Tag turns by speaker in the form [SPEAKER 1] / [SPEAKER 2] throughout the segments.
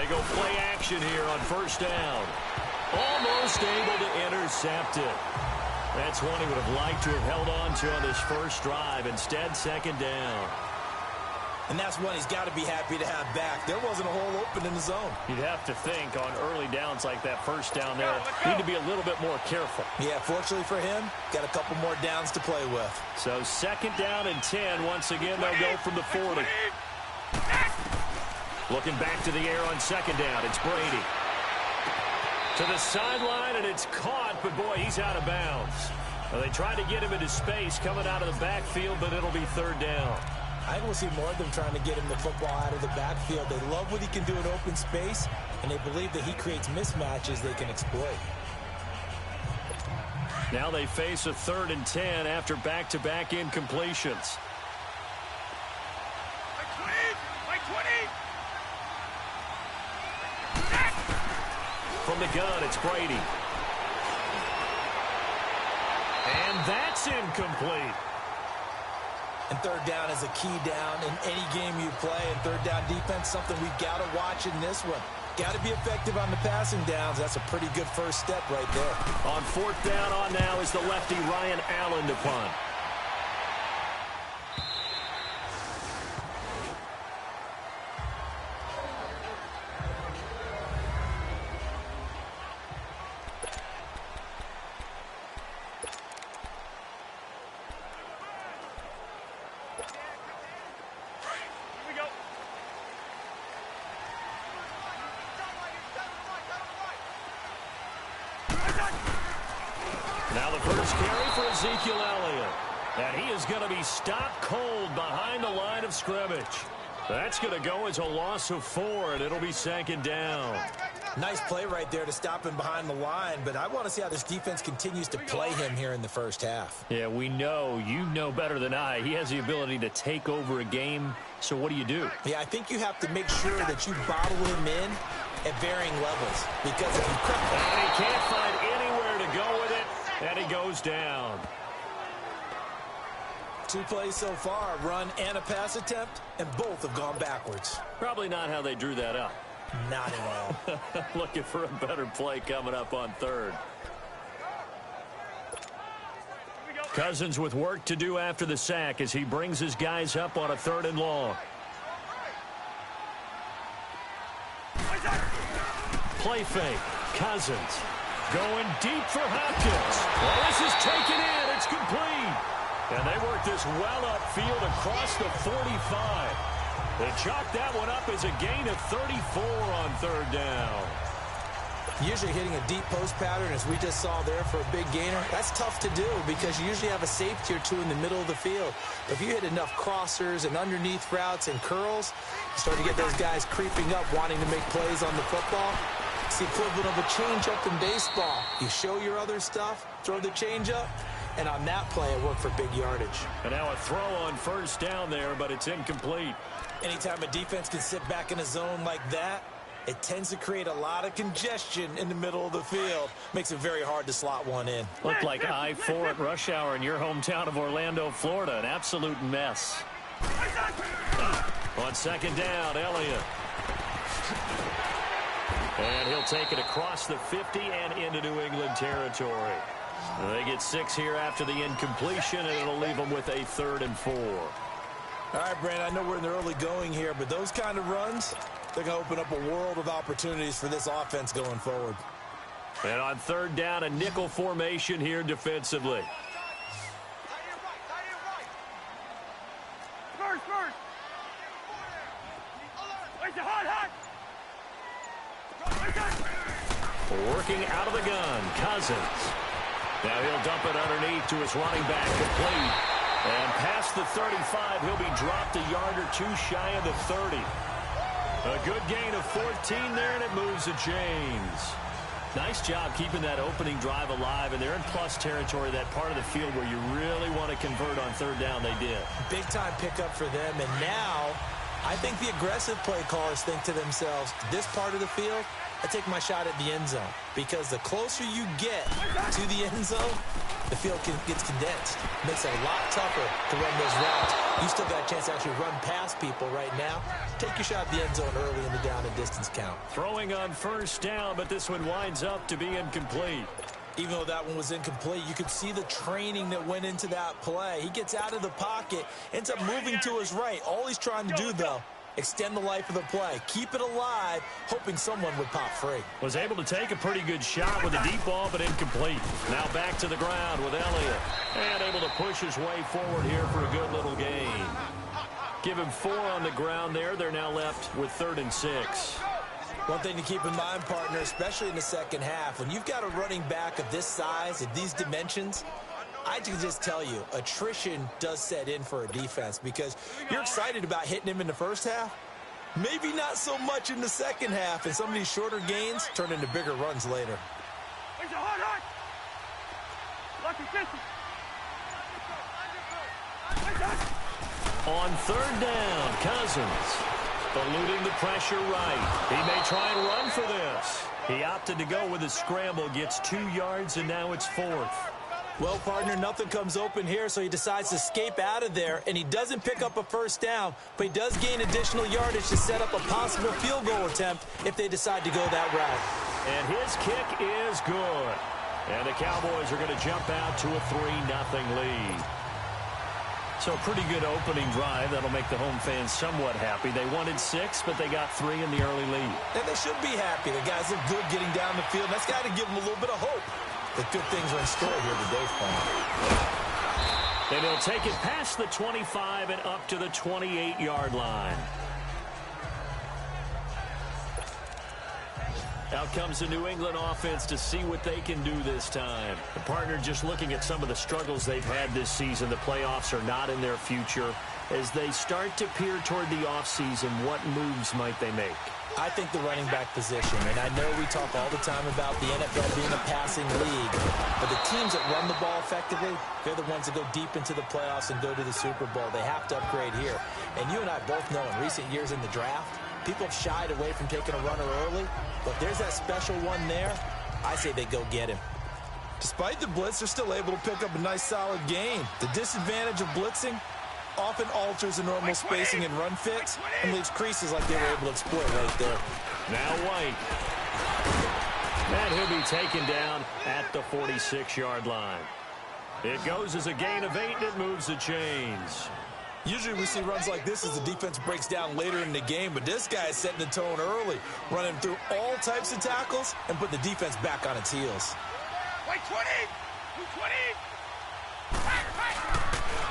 [SPEAKER 1] they go play action here on first down. Almost able to intercept it. That's one he would have liked to have held on to on this first drive. Instead, second down.
[SPEAKER 2] And that's one he's got to be happy to have back. There wasn't a hole open in the zone.
[SPEAKER 1] You'd have to think on early downs like that first down there, need to be a little bit more careful.
[SPEAKER 2] Yeah, fortunately for him, got a couple more downs to play with.
[SPEAKER 1] So second down and 10. Once again, they'll go from the 40. Looking back to the air on second down. It's Brady. To the sideline, and it's caught, but boy, he's out of bounds. Well, they tried to get him into space coming out of the backfield, but it'll be third down.
[SPEAKER 2] I think we'll see more of them trying to get him the football out of the backfield. They love what he can do in open space, and they believe that he creates mismatches they can exploit.
[SPEAKER 1] Now they face a third and 10 after back-to-back incompletions. From the gun, it's Brady. And that's incomplete.
[SPEAKER 2] And third down is a key down in any game you play. And third down defense, something we've got to watch in this one. Got to be effective on the passing downs. That's a pretty good first step right there.
[SPEAKER 1] On fourth down on now is the lefty Ryan Allen to punt. Now the first carry for Ezekiel Elliott. And he is going to be stopped cold behind the line of scrimmage. That's going to go as a loss of 4, and it'll be second down.
[SPEAKER 2] Nice play right there to stop him behind the line, but I want to see how this defense continues to play him here in the first half.
[SPEAKER 1] Yeah, we know. You know better than I. He has the ability to take over a game, so what do you do?
[SPEAKER 2] Yeah, I think you have to make sure that you bottle him in at varying levels, because if you cut...
[SPEAKER 1] And he can't find anywhere to go with it, and he goes down.
[SPEAKER 2] 2 plays so far, a run and a pass attempt, and both have gone backwards.
[SPEAKER 1] Probably not how they drew that up.
[SPEAKER 2] Not at all.
[SPEAKER 1] Looking for a better play coming up on third. Cousins with work to do after the sack as he brings his guys up on a 3rd and long. Play fake. Cousins going deep for Hopkins. Well, this is taken in. It's complete. And they work this well upfield across the 45. They chalk that one up as a gain of 34 on 3rd down.
[SPEAKER 2] Usually hitting a deep post pattern, as we just saw there for a big gainer, that's tough to do because you usually have a safety or 2 in the middle of the field. But if you hit enough crossers and underneath routes and curls, you start to get those guys creeping up, wanting to make plays on the football. It's the equivalent of a changeup in baseball. You show your other stuff, throw the changeup, and on that play, it worked for big yardage.
[SPEAKER 1] And now a throw on first down there, but it's incomplete.
[SPEAKER 2] Anytime a defense can sit back in a zone like that, it tends to create a lot of congestion in the middle of the field. Makes it very hard to slot one in.
[SPEAKER 1] Looked like I-4 at rush hour in your hometown of Orlando, Florida. An absolute mess. On second down, Elliott. And he'll take it across the 50 and into New England territory. They get 6 here after the incompletion, and it'll leave them with a 3rd and 4.
[SPEAKER 2] All right, Brandon, I know we're in the early going here, but those kind of runs, they're going to open up a world of opportunities for this offense going forward.
[SPEAKER 1] And on 3rd down, a nickel formation here defensively. Working out of the gun, Cousins. Now he'll dump it underneath to his running back, complete. And past the 35, he'll be dropped a yard or 2 shy of the 30. A good gain of 14 there, and it moves the chains. Nice job keeping that opening drive alive, and they're in plus territory, that part of the field where you really want to convert on 3rd down. They did.
[SPEAKER 2] Big-time pickup for them, and now I think the aggressive play callers think to themselves, this part of the field, I take my shot at the end zone. Because the closer you get to the end zone, the field gets condensed. Makes it a lot tougher to run those routes. You still got a chance to actually run past people right now. Take your shot at the end zone early in the down and distance count.
[SPEAKER 1] Throwing on first down, but this one winds up to be incomplete.
[SPEAKER 2] Even though that one was incomplete, you could see the training that went into that play. He gets out of the pocket, ends up moving to his right. All he's trying to do, though, extend the life of the play. Keep it alive, hoping someone would pop free.
[SPEAKER 1] Was able to take a pretty good shot with a deep ball, but incomplete. Now back to the ground with Elliott. And able to push his way forward here for a good little gain. Give him 4 on the ground there. They're now left with 3rd and 6.
[SPEAKER 2] One thing to keep in mind, partner, especially in the second half, when you've got a running back of this size, of these dimensions, I can just tell you, attrition does set in for a defense because you're excited about hitting him in the first half. Maybe not so much in the second half, and some of these shorter gains turn into bigger runs later.
[SPEAKER 1] On 3rd down, Cousins. Eluding the pressure right. He may try and run for this. He opted to go with a scramble, gets 2 yards, and now it's 4th.
[SPEAKER 2] Well, partner, nothing comes open here, so he decides to escape out of there, and he doesn't pick up a first down, but he does gain additional yardage to set up a possible field goal attempt if they decide to go that route.
[SPEAKER 1] And his kick is good. And the Cowboys are going to jump out to a 3-0 lead. So a pretty good opening drive. That'll make the home fans somewhat happy. They wanted 6, but they got 3 in the early lead.
[SPEAKER 2] And they should be happy. The guys look good getting down the field. That's got to give them a little bit of hope that good things are in store here today for them.
[SPEAKER 1] And he'll take it past the 25 and up to the 28-yard line. Out comes the New England offense to see what they can do this time. The partner just looking at some of the struggles they've had this season. The playoffs are not in their future. As they start to peer toward the offseason, what moves might they make?
[SPEAKER 2] I think the running back position, and I know we talk all the time about the NFL being a passing league, but the teams that run the ball effectively, they're the ones that go deep into the playoffs and go to the Super Bowl. They have to upgrade here. And you and I both know in recent years in the draft, people have shied away from taking a runner early, but there's that special one there. I say they go get him. Despite the blitz, they're still able to pick up a nice solid gain. The disadvantage of blitzing often alters the normal spacing and run fits and leaves creases like they were able to exploit right there.
[SPEAKER 1] Now White. And he'll be taken down at the 46-yard line. It goes as a gain of 8, and it moves the chains.
[SPEAKER 2] Usually we see runs like this as the defense breaks down later in the game, but this guy is setting the tone early, running through all types of tackles and put the defense back on its heels.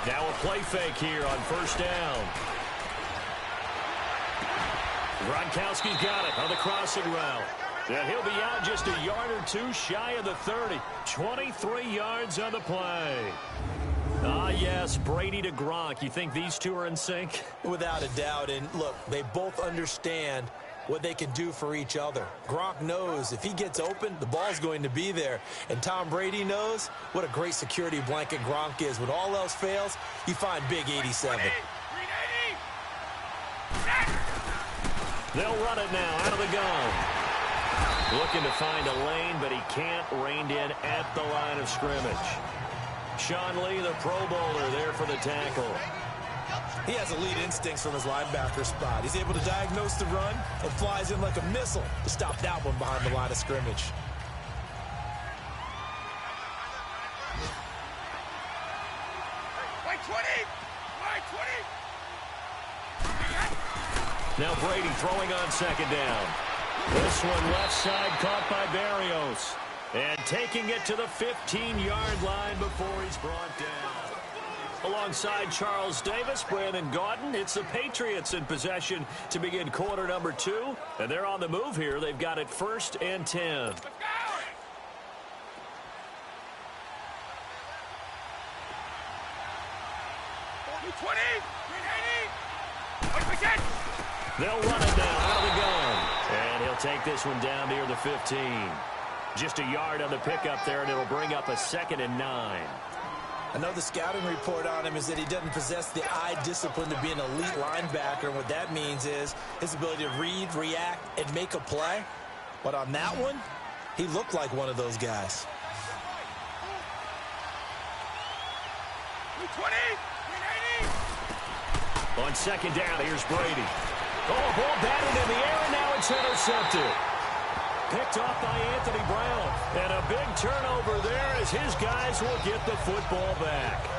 [SPEAKER 1] Now a play fake here on first down. Gronkowski's got it on the crossing route. And he'll be out just a yard or 2 shy of the 30. 23 yards on the play. Ah, yes, Brady to Gronk. You think these two are in sync?
[SPEAKER 2] Without a doubt. And look, they both understand what they can do for each other. Gronk knows if he gets open, the ball's going to be there. And Tom Brady knows what a great security blanket Gronk is. When all else fails, you find Big 87.
[SPEAKER 1] They'll run it now out of the gun. Looking to find a lane, but he can't. Reined in at the line of scrimmage. Sean Lee, the Pro Bowler, there for the tackle.
[SPEAKER 2] He has elite instincts from his linebacker spot. He's able to diagnose the run and flies in like a missile to stop that one behind the line of scrimmage.
[SPEAKER 1] Now Brady throwing on second down. This one left side caught by Berrios. And taking it to the 15-yard line before he's brought down. Alongside Charles Davis, Brandon Gaudin, it's the Patriots in possession to begin quarter number 2. And they're on the move here. They've got it 1st and 10. They'll run it now out of the gun. And he'll take this one down near the 15. Just a yard on the pickup there, and it'll bring up a 2nd and 9.
[SPEAKER 2] I know the scouting report on him is that he doesn't possess the eye discipline to be an elite linebacker, and what that means is his ability to read, react, and make a play. But on that one, he looked like one of those guys.
[SPEAKER 3] 20!
[SPEAKER 1] On second down, here's Brady. Oh, ball batted in the air, and now it's intercepted. Picked off by Anthony Brown. And a big turnover there as his guys will get the football back.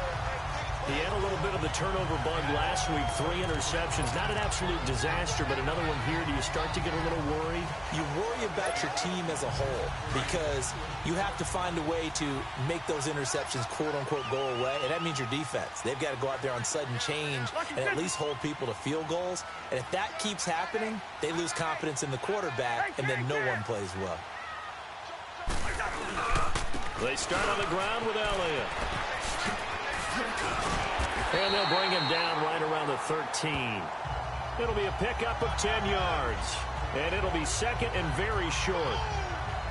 [SPEAKER 1] He had a little bit of the turnover bug last week. 3 interceptions. Not an absolute disaster, but another one here. Do you start to get a little worried?
[SPEAKER 2] You worry about your team as a whole because you have to find a way to make those interceptions, quote-unquote, go away, and that means your defense. They've got to go out there on sudden change and at least hold people to field goals. And if that keeps happening, they lose confidence in the quarterback, and then no one plays well.
[SPEAKER 1] They start on the ground with Elliott. And they'll bring him down right around the 13. It'll be a pickup of 10 yards. And it'll be second and very short.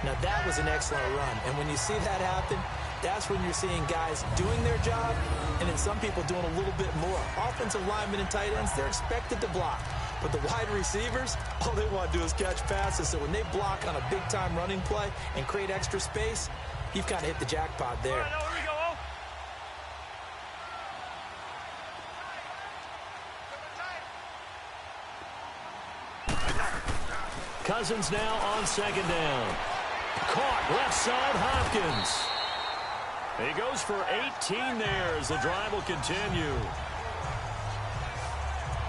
[SPEAKER 2] Now, that was an excellent run. And when you see that happen, that's when you're seeing guys doing their job and then some people doing a little bit more. Offensive linemen and tight ends, they're expected to block. But the wide receivers, all they want to do is catch passes. So when they block on a big-time running play and create extra space, you've kind of hit the jackpot there.
[SPEAKER 1] Cousins now on second down. Caught left side, Hopkins. He goes for 18 there as the drive will continue.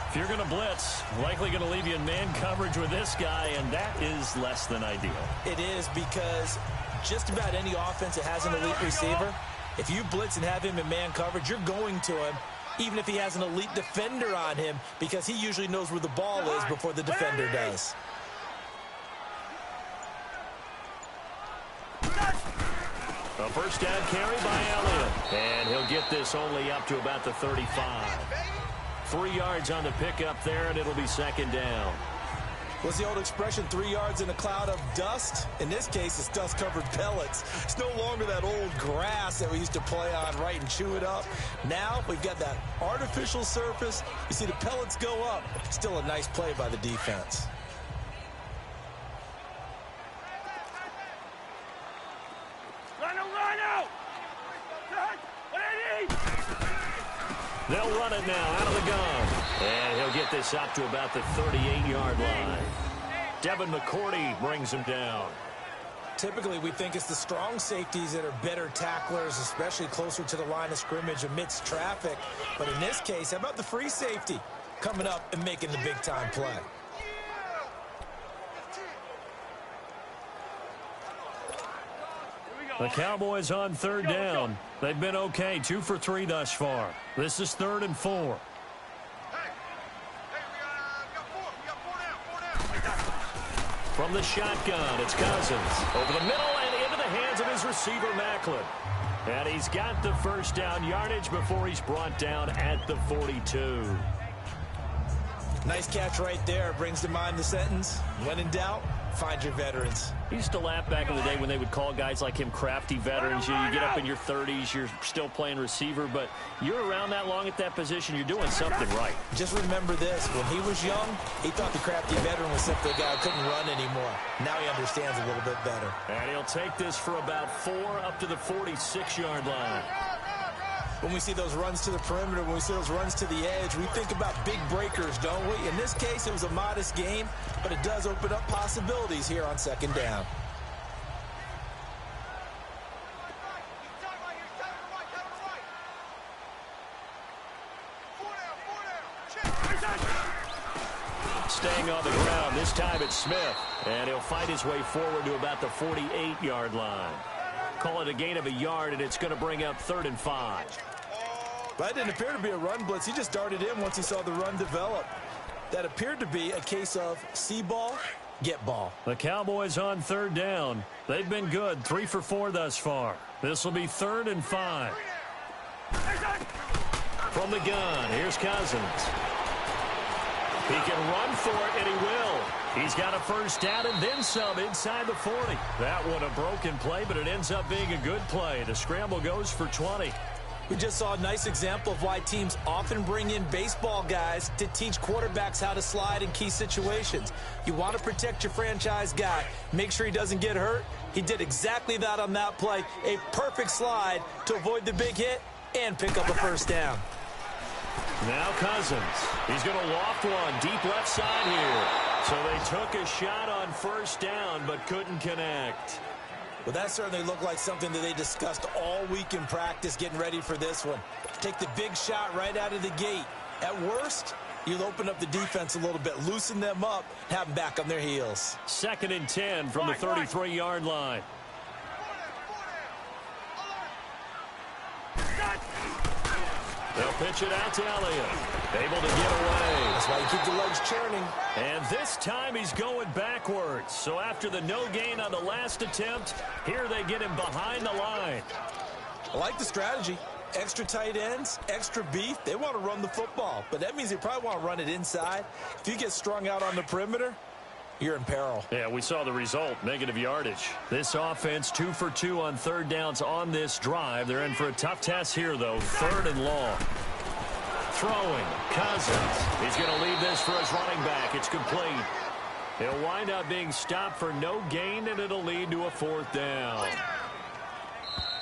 [SPEAKER 1] If you're going to blitz, likely going to leave you in man coverage with this guy, and that is less than ideal.
[SPEAKER 2] It is because just about any offense that has an elite receiver, if you blitz and have him in man coverage, you're going to him, even if he has an elite defender on him, because he usually knows where the ball is before the defender does.
[SPEAKER 1] A first down carry by Elliott. And he'll get this only up to about the 35. 3 yards on the pickup there, and it'll be second down.
[SPEAKER 2] What's the old expression, 3 yards in a cloud of dust? In this case, it's dust-covered pellets. It's no longer that old grass that we used to play on, right, and chew it up. Now we've got that artificial surface. You see the pellets go up. Still a nice play by the defense.
[SPEAKER 1] They'll run it now out of the gun. And he'll get this up to about the 38-yard line. Devin McCourty brings him down.
[SPEAKER 2] Typically, we think it's the strong safeties that are better tacklers, especially closer to the line of scrimmage amidst traffic. But in this case, how about the free safety coming up and making the big-time play?
[SPEAKER 1] The Cowboys on third down. They've been okay, 2 for 3 thus far. This is 3rd and 4. From the shotgun, it's Cousins. Over the middle and into the hands of his receiver, Macklin. And he's got the first down yardage before he's brought down at the 42.
[SPEAKER 2] Nice catch right there. Brings to mind the sentence, when in doubt, find your veterans.
[SPEAKER 1] He used to laugh back in the day when they would call guys like him crafty veterans. You get up in your 30s, you're still playing receiver, but you're around that long at that position, you're doing something right.
[SPEAKER 2] Just remember this, when he was young, he thought the crafty veteran was simply a guy who couldn't run anymore. Now he understands a little bit better.
[SPEAKER 1] And he'll take this for about 4 up to the 46-yard line.
[SPEAKER 2] When we see those runs to the perimeter, when we see those runs to the edge, we think about big breakers, don't we? In this case, it was a modest game, but it does open up possibilities here on second down.
[SPEAKER 1] Staying on the ground, this time it's Smith, and he'll fight his way forward to about the 48-yard line. Call it a gain of a yard, and it's going to bring up 3rd and 5.
[SPEAKER 2] That didn't appear to be a run blitz. He just darted in once he saw the run develop. That appeared to be a case of see ball, get ball.
[SPEAKER 1] The Cowboys on third down. They've been good, 3 for 4 thus far. This will be 3rd and 5. From the gun, here's Cousins. He can run for it, and he will. He's got a first down and then some inside the 40. That one a broken play, but it ends up being a good play. The scramble goes for 20.
[SPEAKER 2] We just saw a nice example of why teams often bring in baseball guys to teach quarterbacks how to slide in key situations. You want to protect your franchise guy. Make sure he doesn't get hurt. He did exactly that on that play. A perfect slide to avoid the big hit and pick up a first down.
[SPEAKER 1] Now Cousins. He's going to loft one deep left side here. So they took a shot on first down but couldn't connect.
[SPEAKER 2] Well, that certainly looked like something that they discussed all week in practice getting ready for this one. Take the big shot right out of the gate. At worst, you'll open up the defense a little bit, loosen them up, have them back on their heels.
[SPEAKER 1] 2nd and 10 from the 33-yard line. They'll pitch it out to Elliott. Able to get away.
[SPEAKER 2] That's why you keep the legs churning.
[SPEAKER 1] And this time he's going backwards. So after the no gain on the last attempt, here they get him behind the line.
[SPEAKER 2] I like the strategy. Extra tight ends, extra beef. They want to run the football, but that means they probably want to run it inside. If you get strung out on the perimeter, you're in peril.
[SPEAKER 1] Yeah, we saw the result, negative yardage. This offense 2 for 2 on third downs on this drive. They're in for a tough test here, though. 3rd and long. Throwing, Cousins. He's going to leave this for his running back. It's complete. He'll wind up being stopped for no gain, and it'll lead to a 4th down.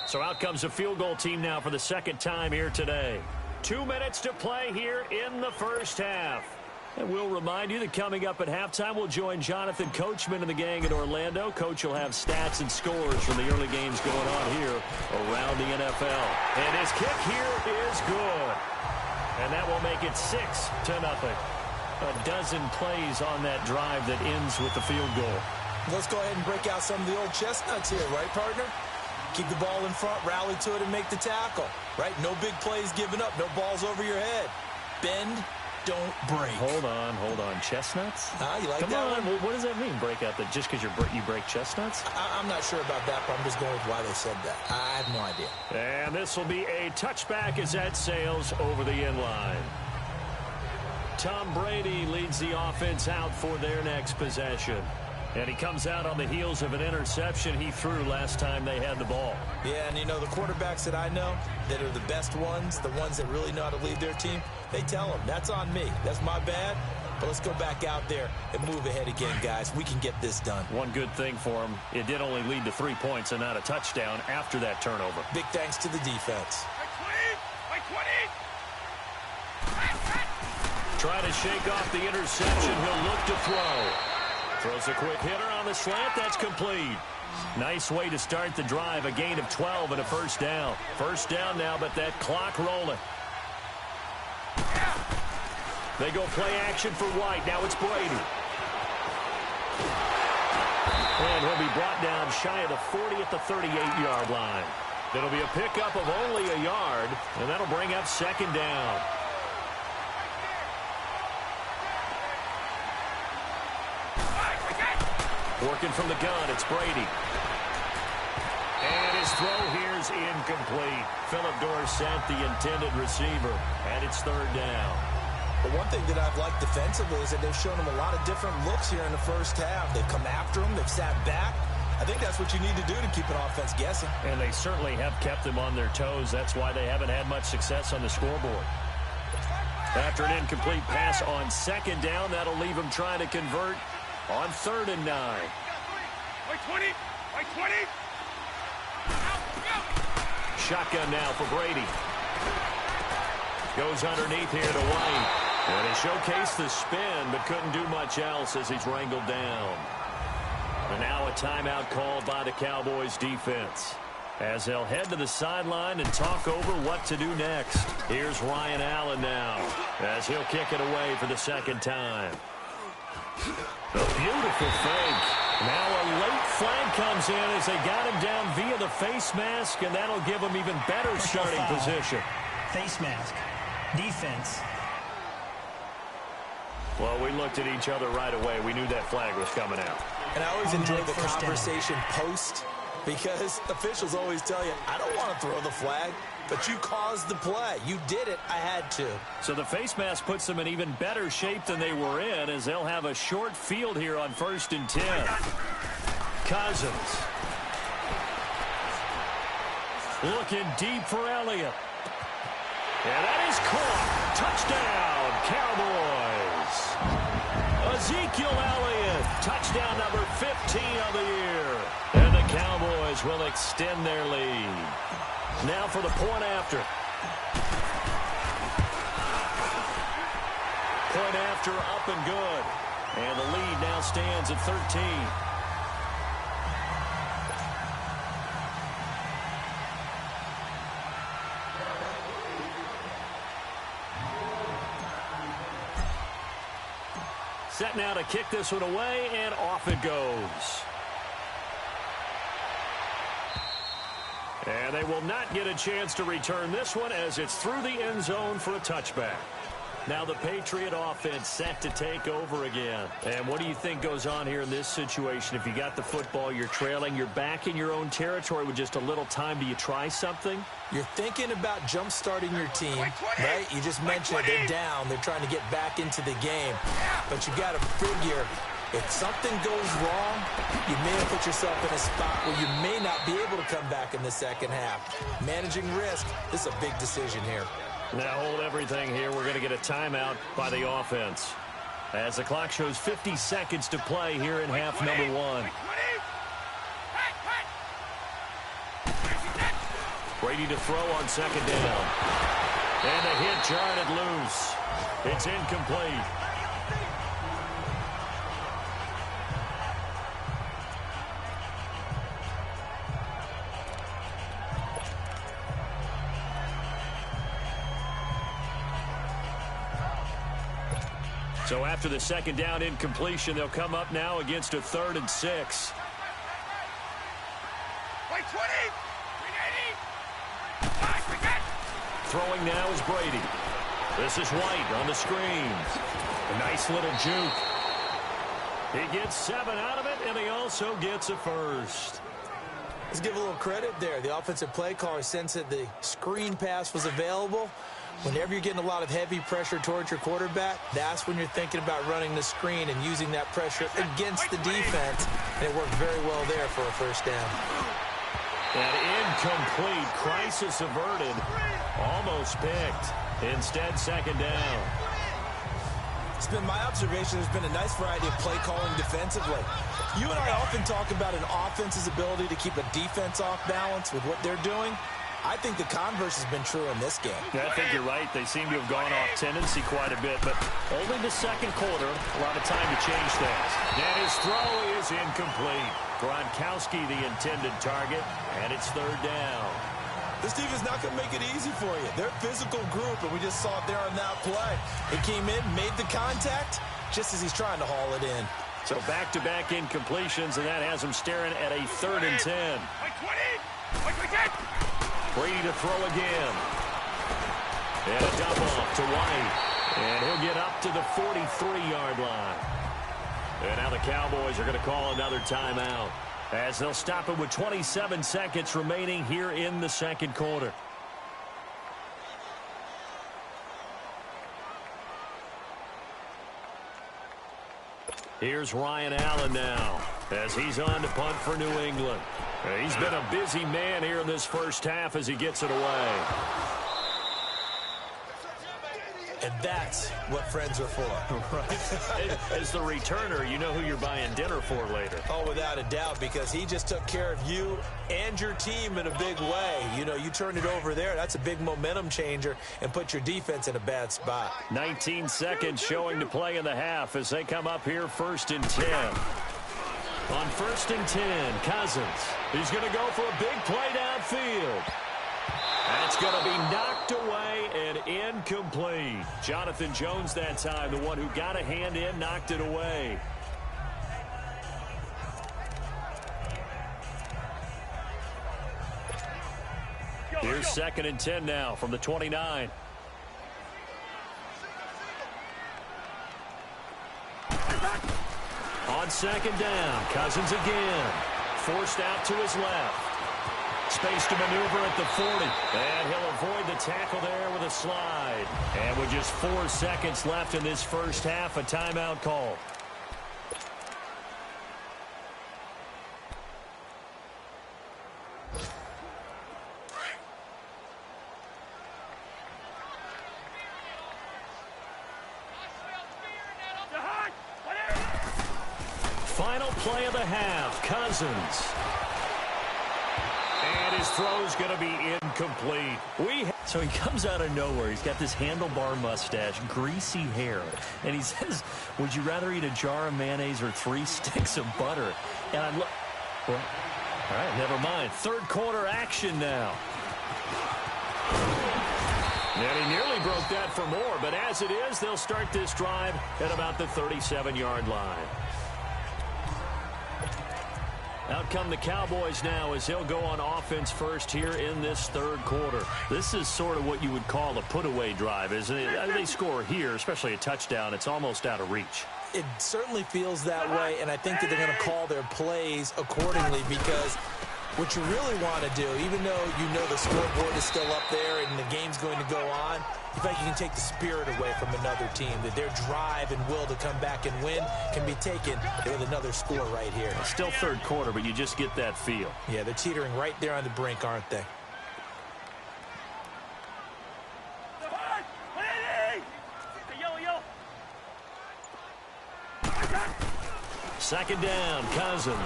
[SPEAKER 1] So out comes the field goal team now for the 2nd time here today. 2 minutes to play here in the first half. And we'll remind you that coming up at halftime, we'll join Jonathan Coachman and the gang in Orlando. Coach will have stats and scores from the early games going on here around the NFL. And his kick here is good. And that will make it 6-0. A dozen plays on that drive that ends with the field goal.
[SPEAKER 2] Let's go ahead and break out some of the old chestnuts here, right, partner? Keep the ball in front, rally to it, and make the tackle, right? No big plays given up, no balls over your head. Bend, don't break.
[SPEAKER 1] Hold on. Chestnuts?
[SPEAKER 2] You like
[SPEAKER 1] Come
[SPEAKER 2] that
[SPEAKER 1] on.
[SPEAKER 2] one?
[SPEAKER 1] What does that mean, break out? That just because you break chestnuts?
[SPEAKER 2] I'm not sure about that, but I'm just going with why they said that. I have no idea.
[SPEAKER 1] And this will be a touchback as that sails over the end line. Tom Brady leads the offense out for their next possession. And he comes out on the heels of an interception he threw last time they had the ball.
[SPEAKER 2] Yeah, and you know, the quarterbacks that I know that are the best ones, the ones that really know how to lead their team, they tell them, that's on me. That's my bad. But let's go back out there and move ahead again, guys. We can get this done.
[SPEAKER 1] One good thing for him, it did only lead to 3 points and not a touchdown after that turnover.
[SPEAKER 2] Big thanks to the defense.
[SPEAKER 1] Try to shake off the interception. He'll look to throw. Throws a quick hitter on the slant. That's complete. Nice way to start the drive. A gain of 12 and a first down. First down now, but that clock rolling. They go play action for White. Now it's Brady. And he'll be brought down shy of the 40 at the 38-yard line. It'll be a pickup of only a yard, and that'll bring up 2nd down. Working from the gun, it's Brady. And his throw here's incomplete. Philip Dorsett, the intended receiver, and it's 3rd down.
[SPEAKER 2] But one thing that I've liked defensively is that they've shown him a lot of different looks here in the first half. They've come after him. They've sat back. I think that's what you need to do to keep an offense guessing.
[SPEAKER 1] And they certainly have kept them on their toes. That's why they haven't had much success on the scoreboard. After an incomplete pass on 2nd down, that'll leave them trying to convert on 3rd and 9. Shotgun now for Brady. Goes underneath here to White. And he showcased the spin, but couldn't do much else as he's wrangled down. And now a timeout called by the Cowboys defense, as they'll head to the sideline and talk over what to do next. Here's Ryan Allen now, as he'll kick it away for the 2nd time. A beautiful fake. Now a late flag comes in as they got him down via the face mask, and that'll give him even better starting position.
[SPEAKER 3] Face mask. Defense.
[SPEAKER 1] Well, we looked at each other right away. We knew that flag was coming out.
[SPEAKER 2] And I always enjoy the conversation post, because officials always tell you, I don't want to throw the flag, but you caused the play. You did it. I had to.
[SPEAKER 1] So the face mask puts them in even better shape than they were in, as they'll have a short field here on 1st and 10. Cousins. Looking deep for Elliott. And that is caught. Touchdown, Cowboys. Ezekiel Elliott, touchdown number 15 of the year. And the Cowboys will extend their lead. Now for the point after. Point after up and good. And the lead now stands at 13. Set now to kick this one away, and off it goes. And they will not get a chance to return this one as it's through the end zone for a touchback. Now the Patriot offense set to take over again. And what do you think goes on here in this situation? If you got the football, you're trailing, you're back in your own territory with just a little time. Do you try something? You're thinking about jump-starting your team, right? You just mentioned they're down. They're trying to get back into the game. But you got to figure if something goes wrong, you may have put yourself in a spot where you may not be able to come back in the second half. Managing risk, this is a big decision here. Now hold everything here. We're going to get a timeout by the offense. As the clock shows 50 seconds to play here in half number one. Brady to throw on second down. And the hit jarred loose. It's incomplete. So after the second down incompletion, they'll come up now against a 3rd and 6. Throwing now is Brady. This is White on the screens. A nice little juke. He gets 7 out of it, and he also gets a first. Let's give a little credit there. The offensive play caller sensed that the screen pass was available. Whenever you're getting a lot of heavy pressure towards your quarterback, that's when you're thinking about running the screen and using that pressure against the defense. And it worked very well there for a first down. An incomplete, crisis averted, almost picked. Instead, second down. It's been my observation there's been a nice variety of play calling defensively. You and I often talk about an offense's ability to keep a defense off balance with what they're doing. I think the converse has been true in this game. Yeah, I think you're right. They seem to have gone off tendency quite a bit, but only the second quarter, a lot of time to change things. And his throw is incomplete. Gronkowski the intended target, and it's 3rd down. This team is not going to make it easy for you. They're a physical group, and we just saw it there on that play. He came in, made the contact, just as he's trying to haul it in. So back-to-back incompletions, and that has him staring at a 3rd and 10. Brady to throw again. And a dump off to White. And he'll get up to the 43-yard line. And now the Cowboys are going to call another timeout as they'll stop it with 27 seconds remaining here in the second quarter. Here's Ryan Allen now as he's on to punt for New England. He's been a busy man here in this first half as he gets it away. And that's what friends are for. Right. As the returner, you know who you're buying dinner for later. Oh, without a doubt, because he just took care of you and your team in a big way. You know, you turn it over there, that's a big momentum changer and put your defense in a bad spot. 19 seconds showing to play in the half as they come up here 1st and 10. On 1st and 10, Cousins. He's going to go for a big play downfield. That's going to be knocked away and incomplete. Jonathan Jones that time, the one who got a hand in, knocked it away. Here's 2nd and 10 now from the 29. On 2nd down, Cousins again. Forced out to his left. Space to maneuver at the 40. And he'll avoid the tackle there with a slide. And with just 4 seconds left in this first half, a timeout call. Final play of the half, Cousins. And his throw's going to be incomplete. So he comes out of nowhere. He's got this handlebar mustache, greasy hair. And he says, would you rather eat a jar of mayonnaise or 3 sticks of butter? And I look, well, all right, never mind. Third quarter action now. And he nearly broke that for more. But as it is, they'll start this drive at about the 37-yard line. Out come the Cowboys now as he'll go on offense first here in this third quarter. This is sort of what you would call a put-away drive, isn't it? They score here, especially a touchdown. It's almost out of reach.
[SPEAKER 2] It certainly feels that way, and I think that they're going to call their plays accordingly because what you really want to do, even though you know the scoreboard is still up there and the game's going to go on, you think you can take the spirit away from another team, that their drive and will to come back and win can be taken with another score right here.
[SPEAKER 1] It's still third quarter, but you just get that feel.
[SPEAKER 2] Yeah, they're teetering right there on the brink, aren't they?
[SPEAKER 1] Second down, Cousins.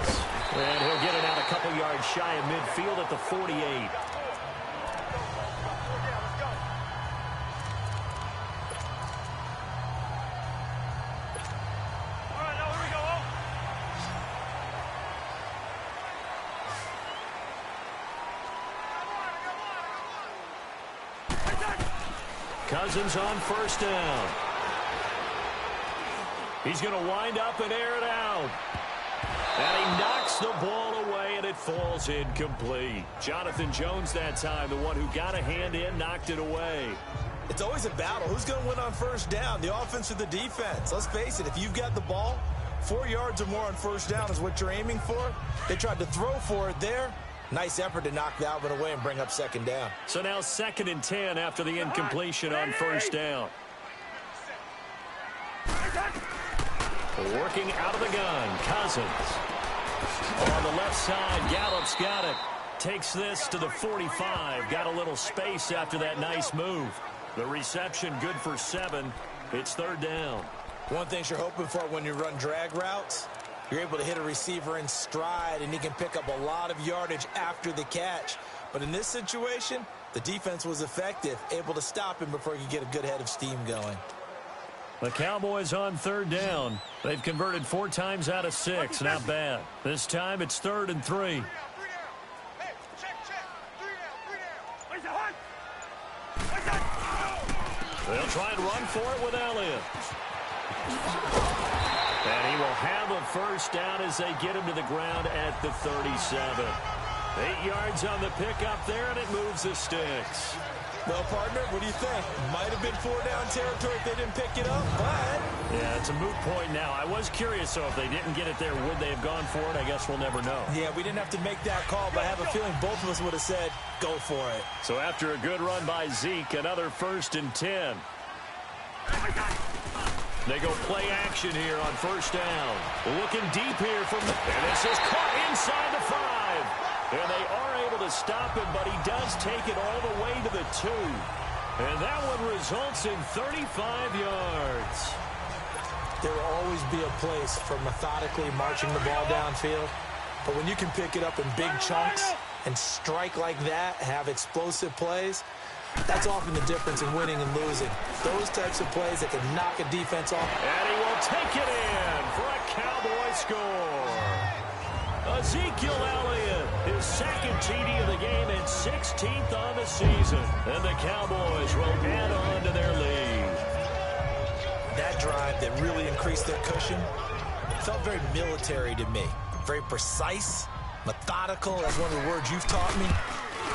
[SPEAKER 1] And he'll get it out a couple yards shy of midfield at the 48. Cousins on first down. He's going to wind up and air it out. And he knocks the ball away, and it falls incomplete. Jonathan Jones that time, the one who got a hand in, knocked it away.
[SPEAKER 2] It's always a battle. Who's going to win on first down, the offense or the defense? Let's face it, if you've got the ball, 4 yards or more on first down is what you're aiming for. They tried to throw for it there. Nice effort to knock that one away and bring up second down.
[SPEAKER 1] So now 2nd and 10 after the incompletion on first down. Working out of the gun, Cousins. On the left side, Gallup's got it. Takes this to the 45. Got a little space after that nice move. The reception good for 7. It's third down.
[SPEAKER 2] One thing you're hoping for when you run drag routes, you're able to hit a receiver in stride, and he can pick up a lot of yardage after the catch. But in this situation, the defense was effective, able to stop him before he could get a good head of steam going.
[SPEAKER 1] The Cowboys on third down. They've converted 4 times out of 6. Not bad. This time it's 3rd and 3. They'll try and run for it with Elliott. And he will have a first down as they get him to the ground at the 37. 8 yards on the pickup there, and it moves the sticks.
[SPEAKER 2] Well, partner, what do you think? Might have been 4-down territory if they didn't pick it up, but...
[SPEAKER 1] Yeah, it's a moot point now. I was curious, so if they didn't get it there, would they have gone for it? I guess we'll never know.
[SPEAKER 2] Yeah, we didn't have to make that call, but I have a feeling both of us would have said, go for it.
[SPEAKER 1] So after a good run by Zeke, another 1st and 10. They go play action here on first down. Looking deep here from the... And this is caught inside the 5. And they are able to stop him, but he does take it all the way to the 2. And that one results in 35 yards.
[SPEAKER 2] There will always be a place for methodically marching the ball downfield. But when you can pick it up in big chunks and strike like that, have explosive plays, that's often the difference in winning and losing. Those types of plays that can knock a defense off.
[SPEAKER 1] And he will take it in for a Cowboy score. Ezekiel Elliott, his 2nd TD of the game and 16th on the season. And the Cowboys will add on to their lead.
[SPEAKER 2] That drive that really increased their cushion felt very military to me. Very precise, methodical. That's one of the words you've taught me.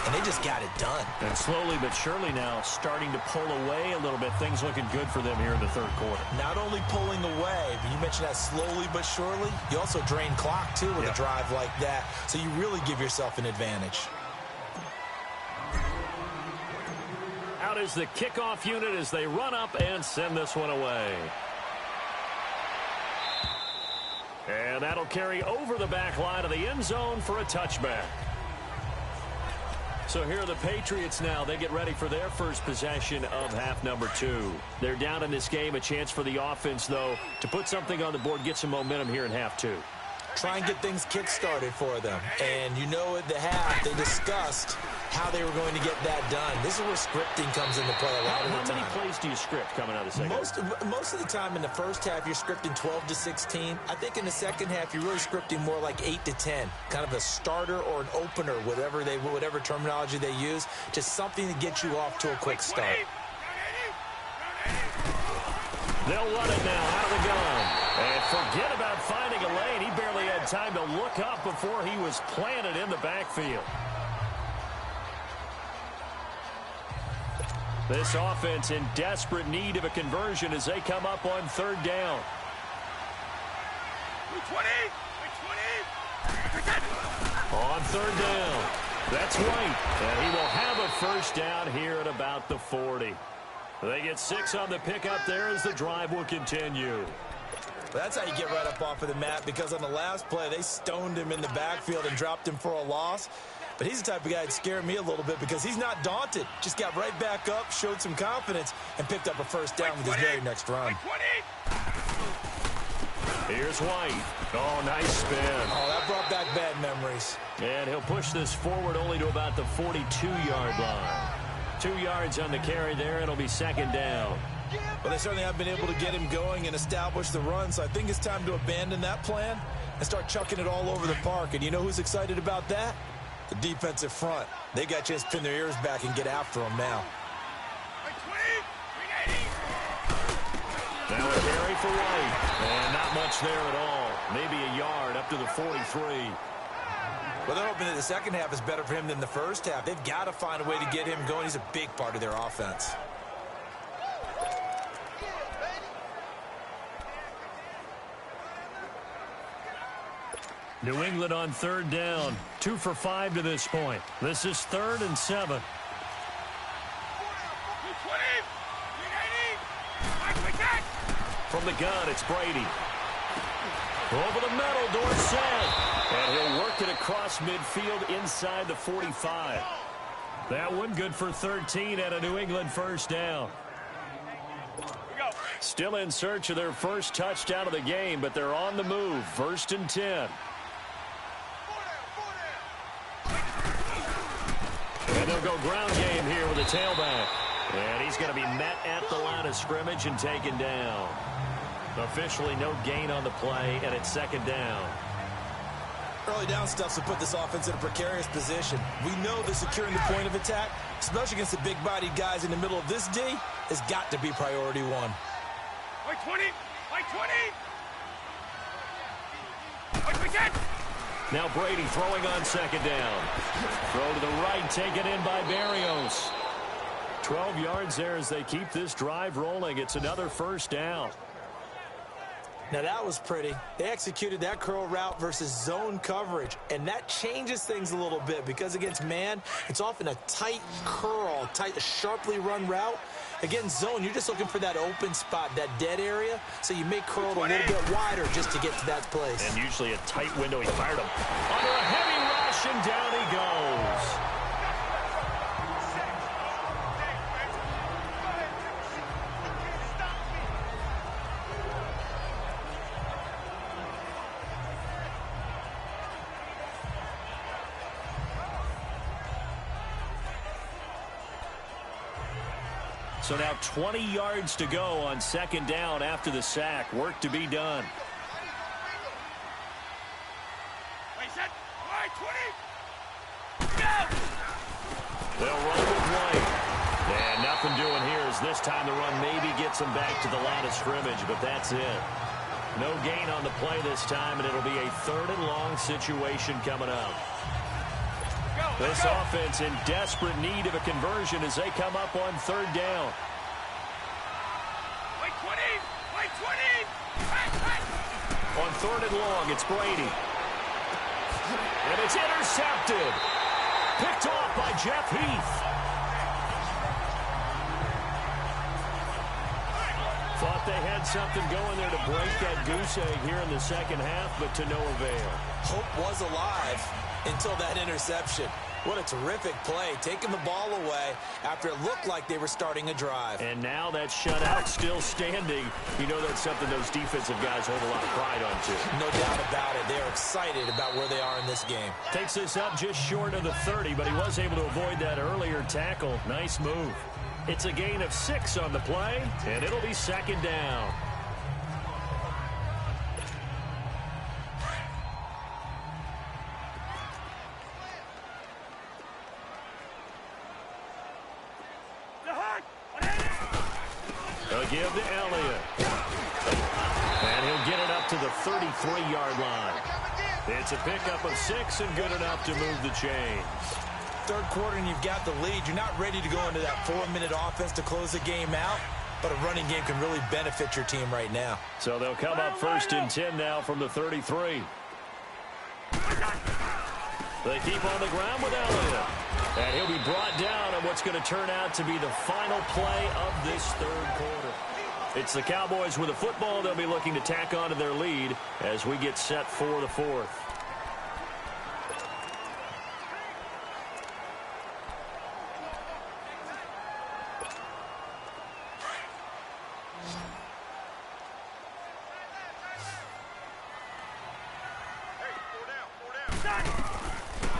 [SPEAKER 2] And they just got it done.
[SPEAKER 1] And slowly but surely now starting to pull away a little bit. Things looking good for them here in the third quarter.
[SPEAKER 2] Not only pulling away, but you mentioned that slowly but surely. You also drain clock, too, with a drive like that. So you really give yourself an advantage.
[SPEAKER 1] Out is the kickoff unit as they run up and send this one away. And that'll carry over the back line of the end zone for a touchback. So here are the Patriots now. They get ready for their first possession of half number 2. They're down in this game. A chance for the offense, though, to put something on the board, get some momentum here in half 2.
[SPEAKER 2] try and get things kick-started for them. And you know at the half, they discussed how they were going to get that done. This is where scripting comes into play a lot of the time.
[SPEAKER 1] How many plays do you script coming out of the second half?
[SPEAKER 2] Most of the time in the first half, you're scripting 12 to 16. I think in the second half, you're really scripting more like 8 to 10. Kind of a starter or an opener, whatever terminology they use. Just something to get you off to a quick start.
[SPEAKER 1] They'll run it now out of the gun. And forget about finding a lane. He barely had time to look up before he was planted in the backfield. This offense in desperate need of a conversion as they come up on third down. On third down, that's White. And he will have a first down here at about the 40. They get 6 on the pickup there as the drive will continue.
[SPEAKER 2] That's how you get right up off of the mat, because on the last play, they stoned him in the backfield and dropped him for a loss. But he's the type of guy that scared me a little bit because he's not daunted. Just got right back up, showed some confidence, and picked up a first down with his very next run.
[SPEAKER 1] Here's White. Oh, nice spin.
[SPEAKER 2] Oh, that brought back bad memories.
[SPEAKER 1] And he'll push this forward only to about the 42-yard line. 2 yards on the carry there. It'll be second down.
[SPEAKER 2] Well, they certainly have been able to get him going and establish the run, so I think it's time to abandon that plan and start chucking it all over the park. And you know who's excited about that? The defensive front. They got a chance to pin their ears back and get after him now.
[SPEAKER 1] Now a carry for White. And not much there at all. Maybe a yard up to the 43.
[SPEAKER 2] Well, they're hoping that the second half is better for him than the first half. They've got to find a way to get him going. He's a big part of their offense.
[SPEAKER 1] New England on third down. 2 for 5 to this point. This is 3rd and 7. From the gun, it's Brady. Over the middle, Dorsett. And he'll work it across midfield inside the 45. That one good for 13 at a New England first down. Still in search of their first touchdown of the game, but they're on the move. 1st and 10. And they'll go ground game here with a tailback. And he's going to be met at the line of scrimmage and taken down. Officially no gain on the play, and it's second down.
[SPEAKER 2] Early down stuff to put this offense in a precarious position. We know that securing the point of attack, especially against the big-bodied guys in the middle of this D, has got to be priority one.
[SPEAKER 4] Like 20! Like 20!
[SPEAKER 1] Now Brady throwing on second down. Throw to the right, taken in by Berrios. 12 yards there as they keep this drive rolling. It's another first down.
[SPEAKER 2] Now that was pretty. They executed that curl route versus zone coverage, and that changes things a little bit because against man, it's often a tight curl, sharply run route. Against zone, you're just looking for that open spot, that dead area, so you make curl a little bit wider just to get to that place.
[SPEAKER 1] And usually a tight window. He fired him under a heavy rush, and down he goes. So now 20 yards to go on second down after the sack. Work to be done. They'll run with White. And nothing doing here as this time the run maybe gets them back to the line of scrimmage, but that's it. No gain on the play this time, and it'll be a 3rd and long situation coming up. This offense in desperate need of a conversion as they come up on third down. On 3rd and long, it's Brady. And it's intercepted. Picked off by Jeff Heath. Thought they had something going there to break that goose egg here in the second half, but to no avail.
[SPEAKER 2] Hope was alive until that interception. What a terrific play, taking the ball away after it looked like they were starting a drive.
[SPEAKER 1] And now that shutout still standing. You know that's something those defensive guys hold a lot of pride on, too.
[SPEAKER 2] No doubt about it. They're excited about where they are in this game.
[SPEAKER 1] Takes this up just short of the 30, but he was able to avoid that earlier tackle. Nice move. It's a gain of 6 on the play, and it'll be second down. They'll give to Elliott. And he'll get it up to the 33-yard line. It's a pickup of 6 and good enough to move the chains.
[SPEAKER 2] Third quarter and you've got the lead. You're not ready to go into that 4-minute offense to close the game out, but a running game can really benefit your team right now.
[SPEAKER 1] So they'll come up 1st and 10 now from the 33. They keep on the ground with Elliott. And he'll be brought down on what's going to turn out to be the final play of this third quarter. It's the Cowboys with the football. They'll be looking to tack on to their lead as we get set for the fourth.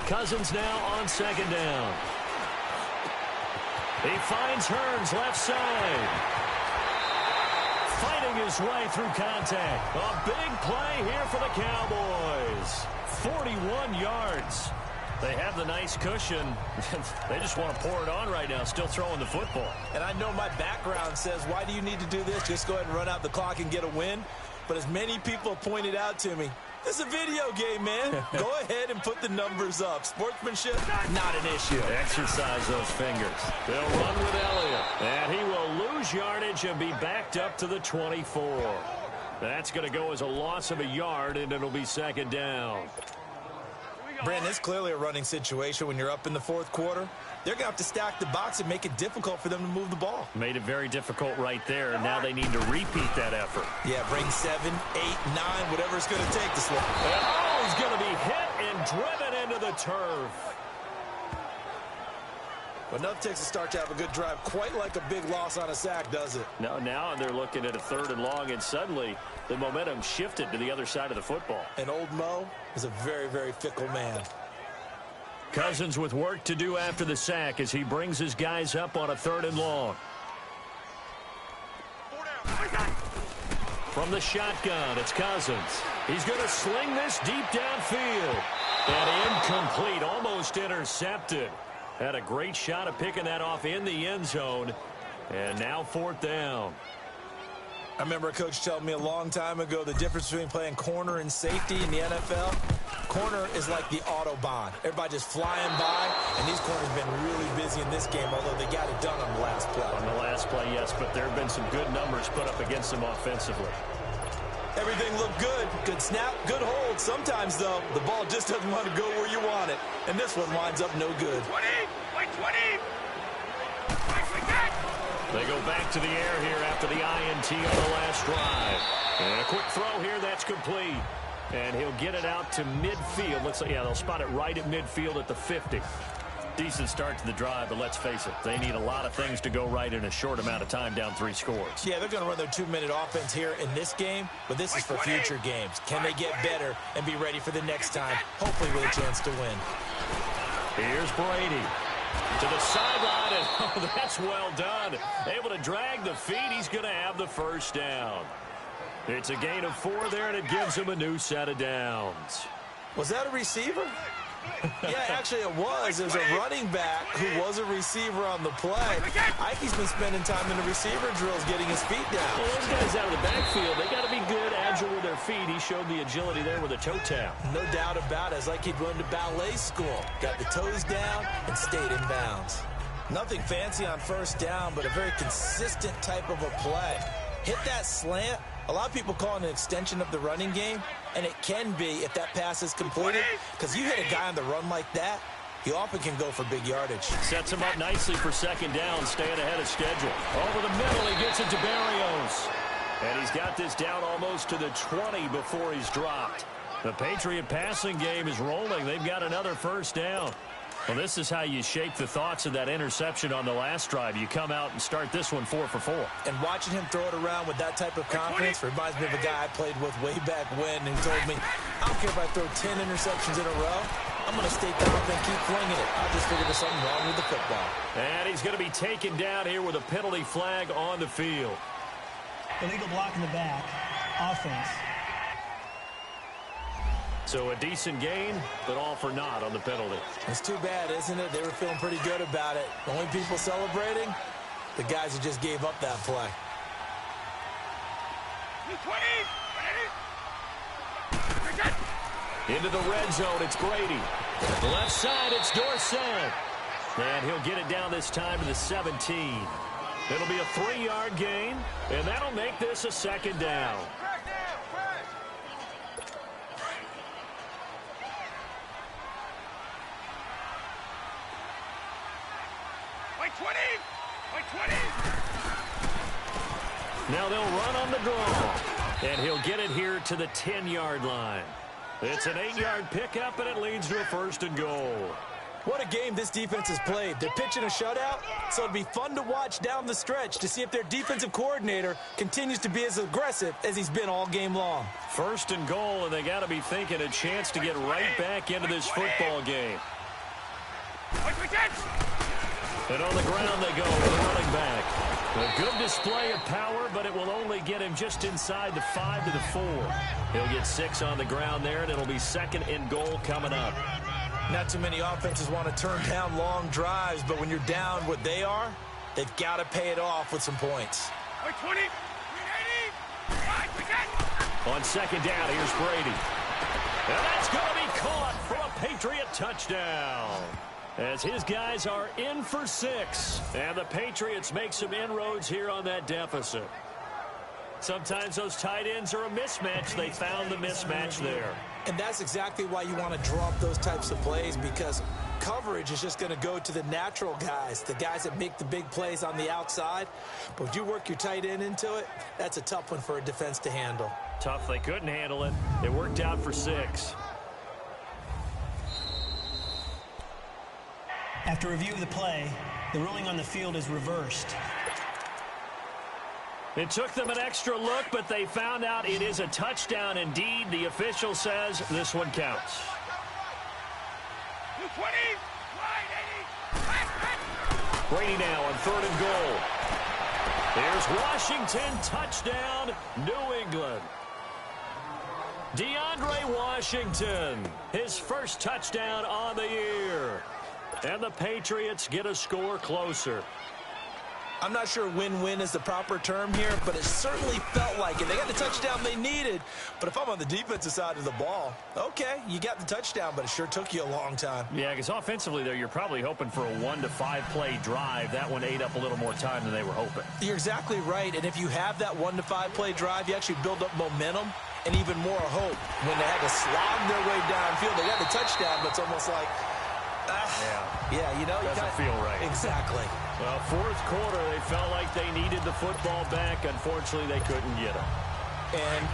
[SPEAKER 1] Cousins now on second down. He finds Hearns left side. Fighting his way through contact. A big play here for the Cowboys. 41 yards. They have the nice cushion. They just want to pour it on right now, still throwing the football.
[SPEAKER 2] And I know my background says, why do you need to do this? Just go ahead and run out the clock and get a win. But as many people pointed out to me, this is a video game, man. Go ahead and put the numbers up. Sportsmanship, not an issue.
[SPEAKER 1] Exercise those fingers. They'll run with Elliott. And he will lose yardage and be backed up to the 24. That's going to go as a loss of a yard, and it'll be second down.
[SPEAKER 2] Brandon, it's clearly a running situation when you're up in the fourth quarter. They're going to have to stack the box and make it difficult for them to move the ball.
[SPEAKER 1] Made it very difficult right there, and now they need to repeat that effort.
[SPEAKER 2] Yeah, bring 7, 8, 9, whatever it's going to take to slow.
[SPEAKER 1] Oh, he's going to be hit and driven into the turf.
[SPEAKER 2] But enough takes a start to have a good drive. Quite like a big loss on a sack, does it?
[SPEAKER 1] No, now they're looking at a 3rd and long, and suddenly the momentum shifted to the other side of the football.
[SPEAKER 2] And old Mo is a very, very fickle man.
[SPEAKER 1] Cousins with work to do after the sack as he brings his guys up on a 3rd and long. From the shotgun, it's Cousins. He's going to sling this deep downfield. And incomplete, almost intercepted. Had a great shot of picking that off in the end zone. And now 4th down.
[SPEAKER 2] I remember a coach telling me a long time ago the difference between playing corner and safety in the NFL. Corner is like the Autobahn. Everybody just flying by, and these corners have been really busy in this game, although they got it done on the last play.
[SPEAKER 1] On the last play, yes, but there have been some good numbers put up against them offensively.
[SPEAKER 2] Everything looked good. Good snap, good hold. Sometimes, though, the ball just doesn't want to go where you want it, and this one winds up no good.
[SPEAKER 4] 20! Wait, 20!
[SPEAKER 1] They go back to the air here after the INT on the last drive. And a quick throw here, that's complete. And he'll get it out to midfield. Looks like, yeah, they'll spot it right at midfield at the 50. Decent start to the drive, but let's face it, they need a lot of things to go right in a short amount of time, down 3 scores.
[SPEAKER 2] Yeah, they're going to run their 2-minute offense here in this game, but this is for future games. Can they get better and be ready for the next time, hopefully with a chance to win?
[SPEAKER 1] Here's Brady. To the sideline, and oh, that's well done. Able to drag the feet. He's going to have the first down. It's a gain of 4 there, and it gives him a new set of downs.
[SPEAKER 2] Was that a receiver? Yeah, actually it was. There's a running back who was a receiver on the play. Ikey's been spending time in the receiver drills getting his feet down.
[SPEAKER 1] Well, those guys out of the backfield, they got to be good, agile with their feet. He showed the agility there with a toe tap.
[SPEAKER 2] No doubt about it. It's like he'd run to ballet school. Got the toes down and stayed in bounds. Nothing fancy on first down, but a very consistent type of a play. Hit that slant. A lot of people call it an extension of the running game, and it can be if that pass is completed, because you hit a guy on the run like that, he often can go for big yardage.
[SPEAKER 1] Sets him up nicely for second down, staying ahead of schedule. Over the middle, he gets it to Barrios. And he's got this down almost to the 20 before he's dropped. The Patriot passing game is rolling. They've got another first down. Well, this is how you shape the thoughts of that interception on the last drive. You come out and start this one 4 for 4.
[SPEAKER 2] And watching him throw it around with that type of confidence reminds me of a guy I played with way back when who told me, I don't care if I throw 10 interceptions in a row. I'm going to stay confident and keep flinging it. I just figured there's something wrong with the football.
[SPEAKER 1] And he's going to be taken down here with a penalty flag on the field.
[SPEAKER 3] Illegal block in the back. Offense.
[SPEAKER 1] So a decent gain, but all for naught on the penalty.
[SPEAKER 2] It's too bad, isn't it? They were feeling pretty good about it. The only people celebrating, the guys who just gave up that play.
[SPEAKER 4] 20!
[SPEAKER 1] Into the red zone, it's Brady. Left side, it's Dorsett. And he'll get it down this time to the 17. It'll be a 3-yard gain, and that'll make this a second down.
[SPEAKER 4] Like 20! Like 20!
[SPEAKER 1] Now they'll run on the draw, and he'll get it here to the 10-yard line. It's an 8-yard pickup, and it leads to a 1st and goal.
[SPEAKER 2] What a game this defense has played. They're pitching a shutout, so it'll be fun to watch down the stretch to see if their defensive coordinator continues to be as aggressive as he's been all game long.
[SPEAKER 1] 1st and goal, and they got to be thinking a chance to get right back into this football game. And on the ground they go with the running back. A good display of power, but it will only get him just inside the 5 to the 4. He'll get 6 on the ground there, and it'll be 2nd and goal coming up.
[SPEAKER 2] Not too many offenses want to turn down long drives, but when you're down what they are, they've got to pay it off with some points.
[SPEAKER 4] Like 20! 380!
[SPEAKER 1] On 2nd down, here's Brady. And that's going to be caught for a Patriot touchdown. As his guys are in for 6. And the Patriots make some inroads here on that deficit. Sometimes those tight ends are a mismatch. They found the mismatch there.
[SPEAKER 2] And that's exactly why you want to draw up those types of plays, because coverage is just going to go to the natural guys, the guys that make the big plays on the outside. But if you work your tight end into it, that's a tough one for a defense to handle.
[SPEAKER 1] Tough. They couldn't handle it. It worked out for 6.
[SPEAKER 3] After review of the play, the ruling on the field is reversed.
[SPEAKER 1] It took them an extra look, but they found out it is a touchdown indeed. The official says this one counts.
[SPEAKER 4] 20!
[SPEAKER 1] Brady now on 3rd and goal. Here's Washington, touchdown, New England. DeAndre Washington, his first touchdown on the year. And the Patriots get a score closer.
[SPEAKER 2] I'm not sure win-win is the proper term here, but it certainly felt like it. They got the touchdown they needed, but if I'm on the defensive side of the ball, okay, you got the touchdown, but it sure took you a long time.
[SPEAKER 1] Yeah, because offensively, there, you're probably hoping for a 1 to 5 play drive. That one ate up a little more time than they were hoping.
[SPEAKER 2] You're exactly right, and if you have that 1 to 5 play drive, you actually build up momentum and even more hope. When they had to slog their way downfield, they got the touchdown, but it's almost like, yeah, you know,
[SPEAKER 1] doesn't feel right.
[SPEAKER 2] Exactly.
[SPEAKER 1] Well, 4th quarter, they felt like they needed the football back. Unfortunately, they couldn't get it.
[SPEAKER 2] And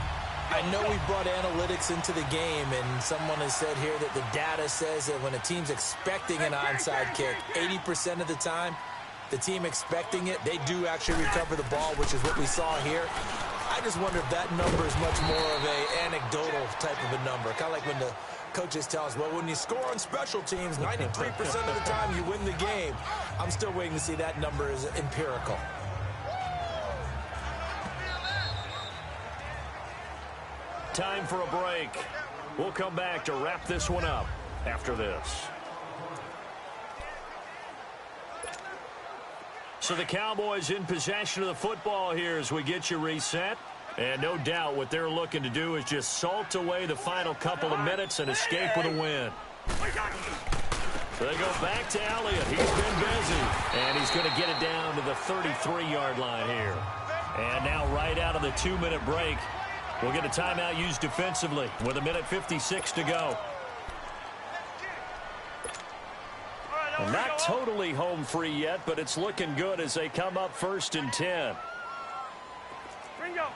[SPEAKER 2] I know we brought analytics into the game, and someone has said here that the data says that when a team's expecting an onside kick, 80% of the time, the team expecting it, they do actually recover the ball, which is what we saw here. I just wonder if that number is much more of a anecdotal type of a number, kind of like when the coaches tell us, well, when you score on special teams, 93% of the time you win the game. I'm still waiting to see that number is empirical.
[SPEAKER 1] Time for a break. We'll come back to wrap this one up after this. So the Cowboys in possession of the football here as we get you reset. And no doubt what they're looking to do is just salt away the final couple of minutes and escape with a win. So they go back to Elliott. He's been busy. And he's going to get it down to the 33-yard line here. And now right out of the 2-minute break, we'll get a timeout used defensively with 1:56 to go. And not totally home free yet, but it's looking good as they come up 1st and 10.
[SPEAKER 4] Ringo!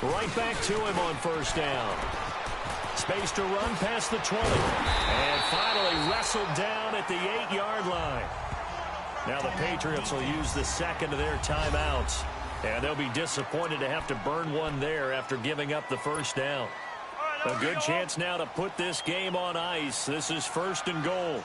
[SPEAKER 1] Right back to him on 1st down. Space to run past the 20. And finally wrestled down at the 8-yard line. Now the Patriots will use the second of their timeouts. And they'll be disappointed to have to burn one there after giving up the first down. A good chance now to put this game on ice. This is 1st and goal.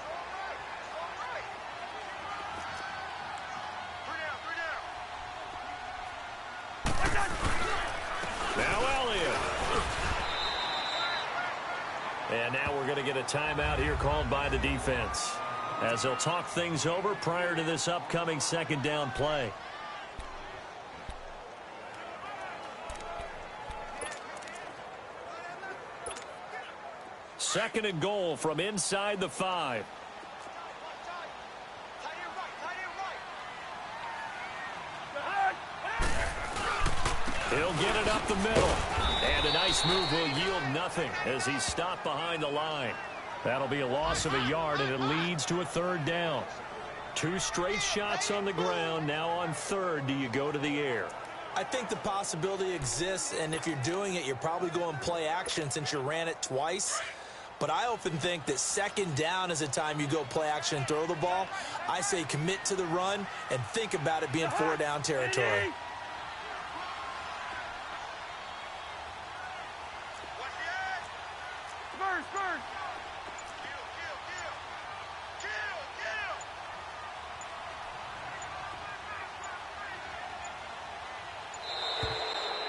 [SPEAKER 1] And now we're going to get a timeout here called by the defense, as they'll talk things over prior to this upcoming second down play. Second and goal from inside the 5. He'll get it up the middle. And a nice move will yield nothing as he's stopped behind the line. That'll be a loss of a yard, and it leads to a 3rd down. 2 straight shots on the ground. Now on 3rd, do you go to the air?
[SPEAKER 2] I think the possibility exists, and if you're doing it, you're probably going play action since you ran it twice. But I often think that 2nd down is the time you go play action and throw the ball. I say commit to the run and think about it being 4-down territory.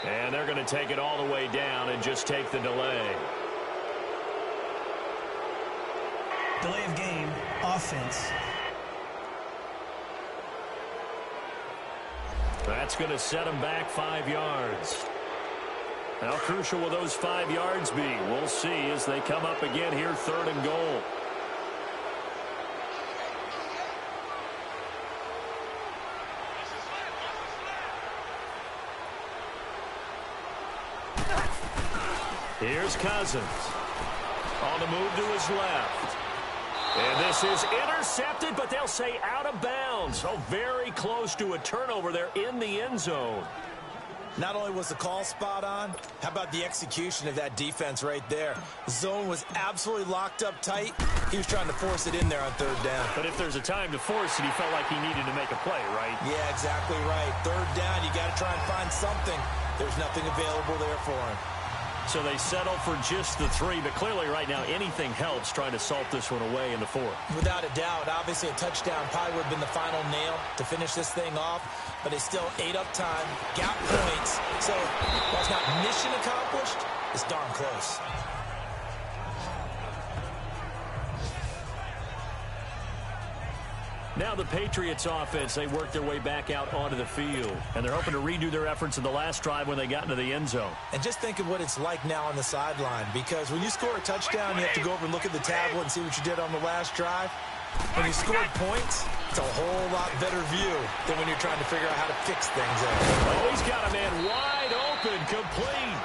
[SPEAKER 1] And they're going to take it all the way down and just take the delay.
[SPEAKER 3] Delay of game, offense.
[SPEAKER 1] That's going to set them back 5 yards. How crucial will those 5 yards be? We'll see as they come up again here, 3rd and goal. Here's Cousins. On the move to his left. And this is intercepted, but they'll say out of bounds. Oh, very close to a turnover there in the end zone.
[SPEAKER 2] Not only was the call spot on, how about the execution of that defense right there? The zone was absolutely locked up tight. He was trying to force it in there on 3rd down.
[SPEAKER 1] But if there's a time to force it, he felt like he needed to make a play, right?
[SPEAKER 2] Yeah, exactly right. 3rd down, you got to try and find something. There's nothing available there for him.
[SPEAKER 1] So they settle for just the 3, but clearly right now anything helps trying to salt this one away in the 4th.
[SPEAKER 2] Without a doubt, obviously a touchdown probably would have been the final nail to finish this thing off, but they still ate up time, got points, so while it's not mission accomplished, it's darn close.
[SPEAKER 1] Now the Patriots offense, they work their way back out onto the field. And they're hoping to redo their efforts in the last drive when they got into the end zone.
[SPEAKER 2] And just think of what it's like now on the sideline, because when you score a touchdown, you have to go over and look at the tablet and see what you did on the last drive. When you scored points, it's a whole lot better view than when you're trying to figure out how to fix things out.
[SPEAKER 1] Oh, he's got a man wide open, complete.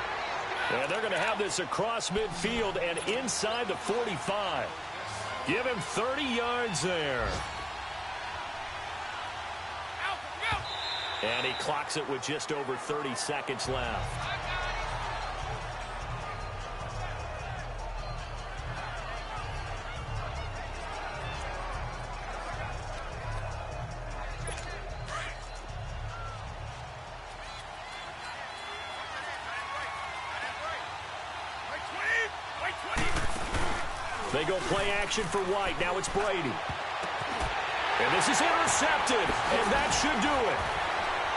[SPEAKER 1] And they're going to have this across midfield and inside the 45. Give him 30 yards there. And he clocks it with just over 30 seconds left. They go play action for White. Now it's Brady. And this is intercepted. And that should do it.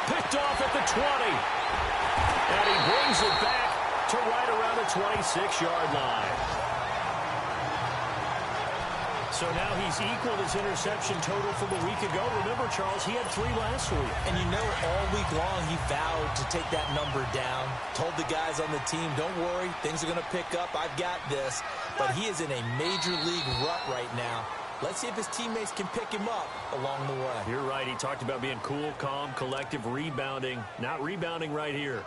[SPEAKER 1] Picked off at the 20. And he brings it back to right around the 26-yard line. So now he's equaled his interception total from a week ago. Remember, Charles, he had 3 last week.
[SPEAKER 2] And you know, all week long he vowed to take that number down. Told the guys on the team, don't worry, things are going to pick up. I've got this. But he is in a major league rut right now. Let's see if his teammates can pick him up along the way.
[SPEAKER 1] You're right. He talked about being cool, calm, collective, rebounding. Not rebounding right here.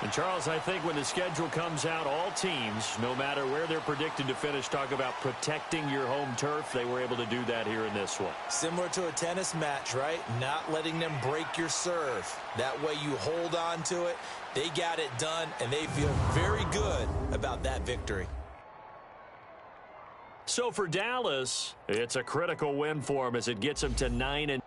[SPEAKER 1] And Charles, I think when the schedule comes out, all teams, no matter where they're predicted to finish, talk about protecting your home turf. They were able to do that here in this one.
[SPEAKER 2] Similar to a tennis match, right? Not letting them break your serve. That way you hold on to it. They got it done, and they feel very good about that victory.
[SPEAKER 1] So for Dallas, it's a critical win for them as it gets them to 9-.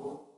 [SPEAKER 5] you.